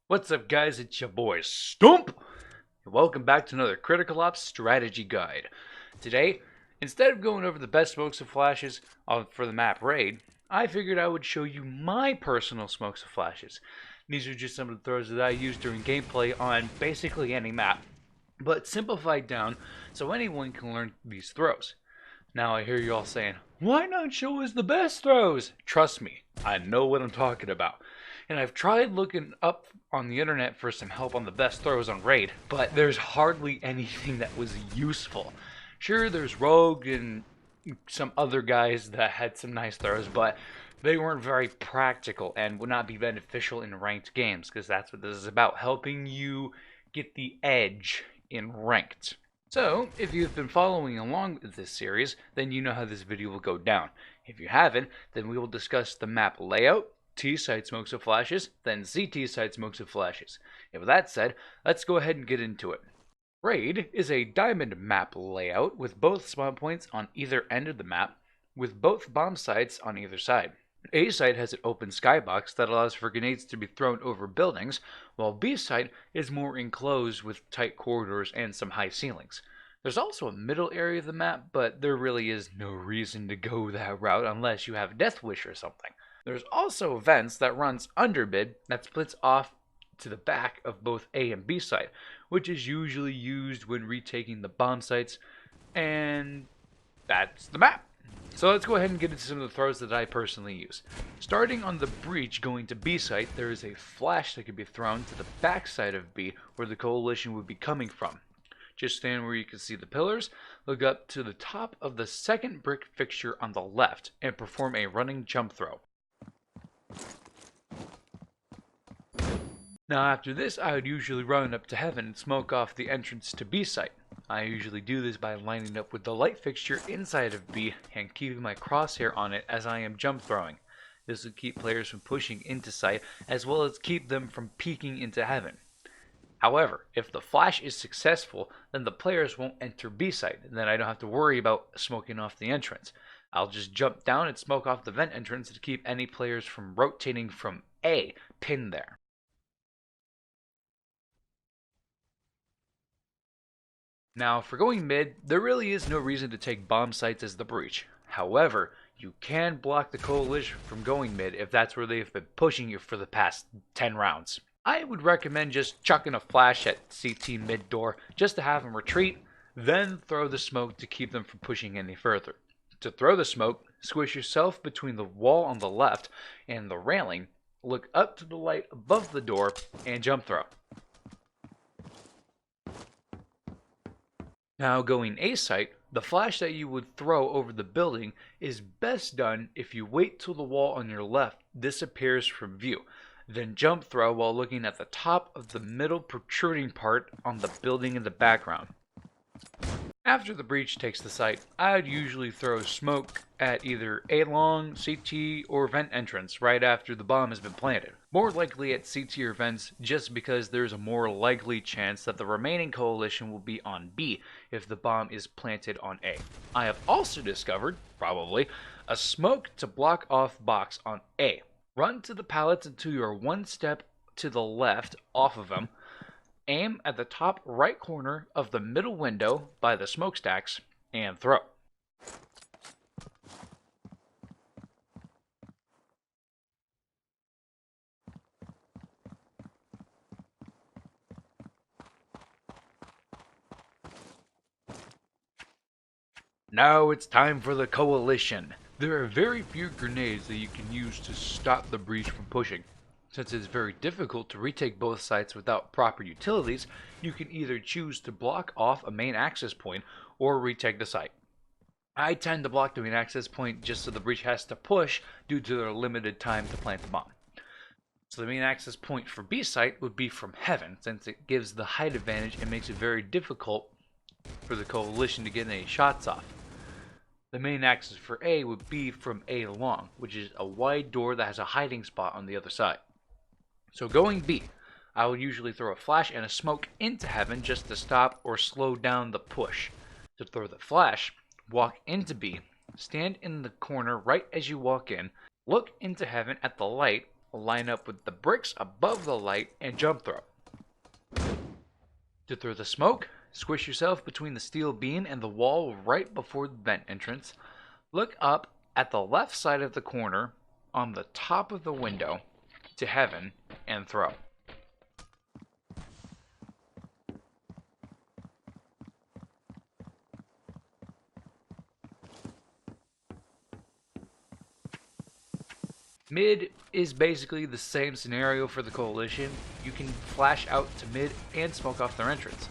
What's up, guys? It's your boy Stump, and welcome back to another Critical Ops strategy guide. Today, instead of going over the best smokes and flashes for the map raid, I figured I would show you my personal smokes and flashes. These are just some of the throws that I use during gameplay on basically any map, but simplified down so anyone can learn these throws. Now I hear you all saying, why not show us the best throws? Trust me, I know what I'm talking about. And I've tried looking up on the internet for some help on the best throws on Raid, but there's hardly anything that was useful. Sure, there's Rogue and some other guys that had some nice throws, but they weren't very practical and would not be beneficial in ranked games, because that's what this is about, helping you get the edge in ranked. So, if you've been following along with this series, then you know how this video will go down. If you haven't, then we will discuss the map layout, T-site smokes and flashes, then CT site smokes and flashes. And with that said, let's go ahead and get into it. Raid is a diamond map layout with both spawn points on either end of the map, with both bomb sites on either side. A site has an open skybox that allows for grenades to be thrown over buildings, while B site is more enclosed with tight corridors and some high ceilings. There's also a middle area of the map, but there really is no reason to go that route unless you have Death Wish or something. There's also vents that runs under mid that splits off to the back of both A and B site, which is usually used when retaking the bomb sites, and that's the map. So let's go ahead and get into some of the throws that I personally use. Starting on the breach going to B site, there is a flash that can be thrown to the back side of B where the coalition would be coming from. Just stand where you can see the pillars, look up to the top of the second brick fixture on the left, and perform a running jump throw. Now after this, I would usually run up to heaven and smoke off the entrance to B site. I usually do this by lining up with the light fixture inside of B and keeping my crosshair on it as I am jump throwing. This will keep players from pushing into sight as well as keep them from peeking into heaven. However, if the flash is successful, then the players won't enter B site, and then I don't have to worry about smoking off the entrance. I'll just jump down and smoke off the vent entrance to keep any players from rotating from A pinned there. Now, for going mid, there really is no reason to take bomb sites as the breach. However, you can block the coalition from going mid if that's where they've been pushing you for the past 10 rounds. I would recommend just chucking a flash at CT mid door just to have them retreat, then throw the smoke to keep them from pushing any further. To throw the smoke, squish yourself between the wall on the left and the railing, look up to the light above the door, and jump throw. Now going A site, the flash that you would throw over the building is best done if you wait till the wall on your left disappears from view. Then jump throw while looking at the top of the middle protruding part on the building in the background. After the breach takes the site, I would usually throw smoke at either A long, CT, or vent entrance right after the bomb has been planted. More likely at CT or vents just because there's a more likely chance that the remaining coalition will be on B if the bomb is planted on A. I have also discovered, probably, a smoke to block off box on A. Run to the pallets until you are one step to the left off of them. Aim at the top right corner of the middle window by the smokestacks and throw. Now it's time for the coalition. There are very few grenades that you can use to stop the breach from pushing. Since it's very difficult to retake both sites without proper utilities, you can either choose to block off a main access point or retake the site. I tend to block the main access point just so the breach has to push due to their limited time to plant the bomb. So the main access point for B site would be from heaven, since it gives the height advantage and makes it very difficult for the coalition to get any shots off. The main access for A would be from A long, which is a wide door that has a hiding spot on the other side. So going B, I would usually throw a flash and a smoke into heaven just to stop or slow down the push. To throw the flash, walk into B, stand in the corner right as you walk in, look into heaven at the light, line up with the bricks above the light, and jump throw. To throw the smoke, squish yourself between the steel beam and the wall right before the vent entrance. Look up at the left side of the corner on the top of the window to heaven and throw. Mid is basically the same scenario for the coalition. You can flash out to mid and smoke off their entrance.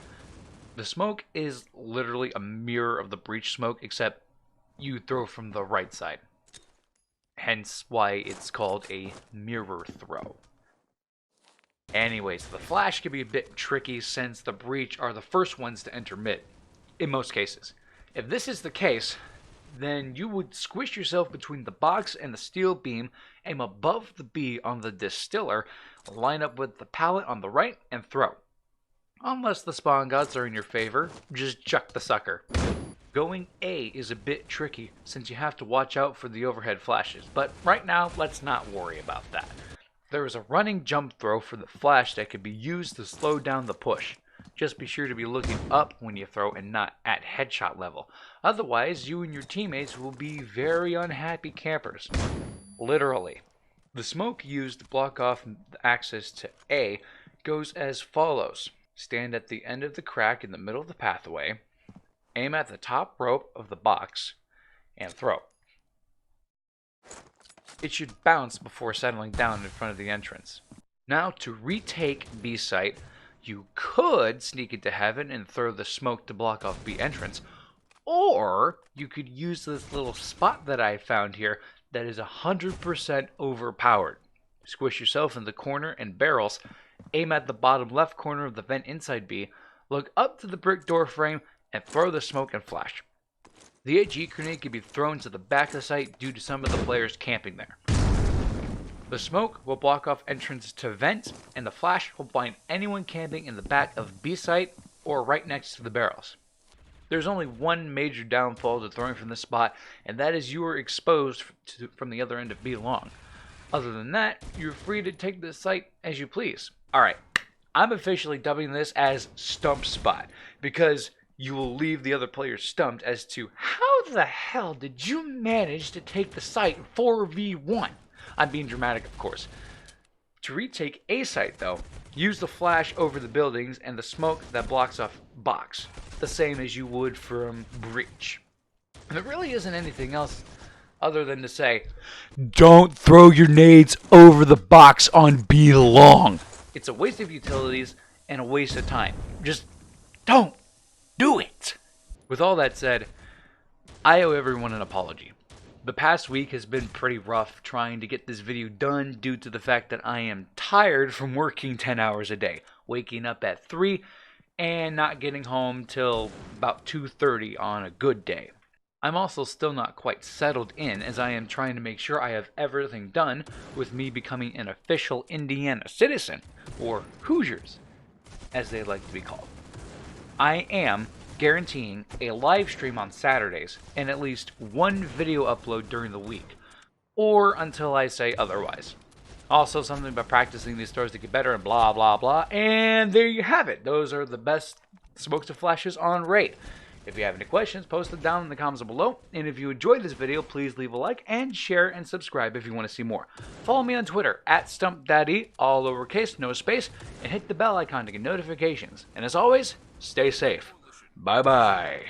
The smoke is literally a mirror of the breach smoke, except you throw from the right side. Hence why it's called a mirror throw. Anyways, the flash can be a bit tricky since the breach are the first ones to enter mid, in most cases. If this is the case, then you would squish yourself between the box and the steel beam, aim above the B on the distiller, line up with the pallet on the right, and throw. Unless the spawn gods are in your favor, just chuck the sucker. Going A is a bit tricky since you have to watch out for the overhead flashes, but right now let's not worry about that. There is a running jump throw for the flash that can be used to slow down the push. Just be sure to be looking up when you throw and not at headshot level. Otherwise, you and your teammates will be very unhappy campers. Literally. The smoke used to block off access to A goes as follows. Stand at the end of the crack in the middle of the pathway, aim at the top rope of the box, and throw. It should bounce before settling down in front of the entrance. Now to retake B site, you could sneak into heaven and throw the smoke to block off B entrance, or you could use this little spot that I found here that is 100% overpowered. Squish yourself in the corner and barrels, aim at the bottom left corner of the vent inside B, look up to the brick door frame, and throw the smoke and flash. The HE grenade can be thrown to the back of the site due to some of the players camping there. The smoke will block off entrance to vent, and the flash will blind anyone camping in the back of B site or right next to the barrels. There's only one major downfall to throwing from this spot, and that is you are exposed from the other end of B long. Other than that, you're free to take the site as you please. Alright, I'm officially dubbing this as Stump Spot, because you will leave the other players stumped as to how the hell did you manage to take the site 4v1? I'm being dramatic, of course. To retake A site, though, use the flash over the buildings and the smoke that blocks off box, the same as you would from breach. And there really isn't anything else other than to say, don't throw your nades over the box on B long. It's a waste of utilities and a waste of time. Just don't do it. With all that said, I owe everyone an apology. The past week has been pretty rough trying to get this video done due to the fact that I am tired from working 10 hours a day, waking up at 3 and not getting home till about 2:30 on a good day. I'm also still not quite settled in as I am trying to make sure I have everything done with me becoming an official Indiana citizen, or Hoosiers, as they like to be called. I am guaranteeing a live stream on Saturdays and at least one video upload during the week, or until I say otherwise. Also, something about practicing these throws to get better and blah blah blah, and there you have it. Those are the best smokes and flashes on raid. If you have any questions, post them down in the comments below, and if you enjoyed this video, please leave a like and share and subscribe if you want to see more. Follow me on Twitter at StumpDaddy, all lowercase, no space, and hit the bell icon to get notifications. And as always, stay safe. Bye-bye.